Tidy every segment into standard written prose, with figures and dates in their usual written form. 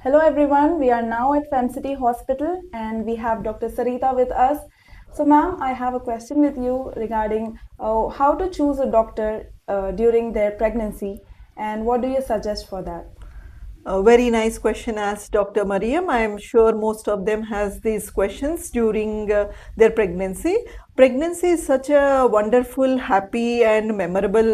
Hello everyone, we are now at FemCity Hospital and we have Dr. Sarita with us. So ma'am, I have a question with you regarding how to choose a doctor during their pregnancy and what do you suggest for that? A very nice question asked Dr. Mariam. I am sure most of them has these questions during their pregnancy. Pregnancy is such a wonderful, happy and memorable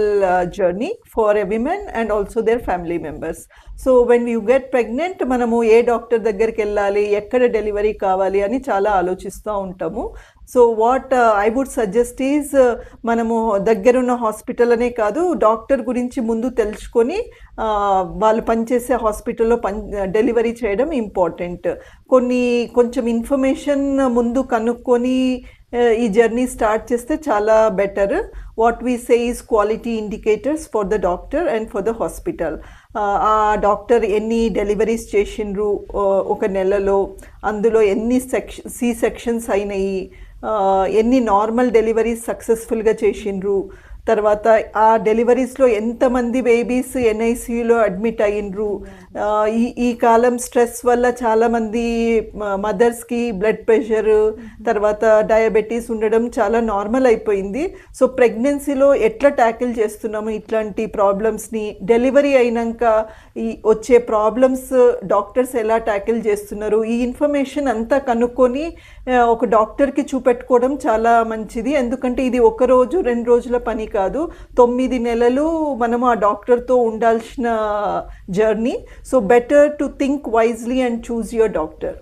journey for a woman and also their family members. So when you get pregnant, మనము ఏ doctor దగ్గరికి వెళ్ళాలి, ఎక్కడ delivery కావాలి అని చాలా ఆలోచిస్తూ ఉంటాము. So what I would suggest is మనము దగ్గరున్న హాస్పిటల్ అనే కాదు, డాక్టర్ గురించి ముందు తెలుసుకొని వాళ్ళు పనిచేసే హాస్పిటల్లో డెలివరీ చేయడం ఇంపార్టెంట్. కొంచెం ఇన్ఫర్మేషన్ ముందు కనుక్కొని ఈ జర్నీ స్టార్ట్ చేస్తే చాలా better. What we say is quality indicators for the doctor and for the hospital. ఆ డాక్టర్ ఎన్ని డెలివరీస్ చేసిండ్రు ఒక నెలలో, అందులో ఎన్ని సి సెక్షన్స్ అయినాయి, ఎన్ని నార్మల్ డెలివరీస్ సక్సెస్ఫుల్గా చేసిండ్రు, తర్వాత ఆ డెలివరీస్లో ఎంతమంది బేబీస్ ఎన్ఐసియులో అడ్మిట్ అయ్యిండ్రు. ఈ కాలం స్ట్రెస్ వల్ల చాలామంది మదర్స్కి బ్లడ్ ప్రెషర్, తర్వాత డయాబెటీస్ ఉండడం చాలా నార్మల్ అయిపోయింది. సో ప్రెగ్నెన్సీలో ఎట్లా ట్యాకిల్ చేస్తున్నాము ఇట్లాంటి ప్రాబ్లమ్స్ని, డెలివరీ అయినాక వచ్చే ప్రాబ్లమ్స్ డాక్టర్స్ ఎలా ట్యాకిల్ చేస్తున్నారు, ఈ ఇన్ఫర్మేషన్ అంతా కనుక్కొని ఒక డాక్టర్కి చూపెట్టుకోవడం చాలా మంచిది. ఎందుకంటే ఇది 1 రోజు 2 రోజుల పని కాదు, 9 నెలలు మనము ఆ డాక్టర్తో ఉండాల్సిన journey. So better to think wisely and choose your doctor.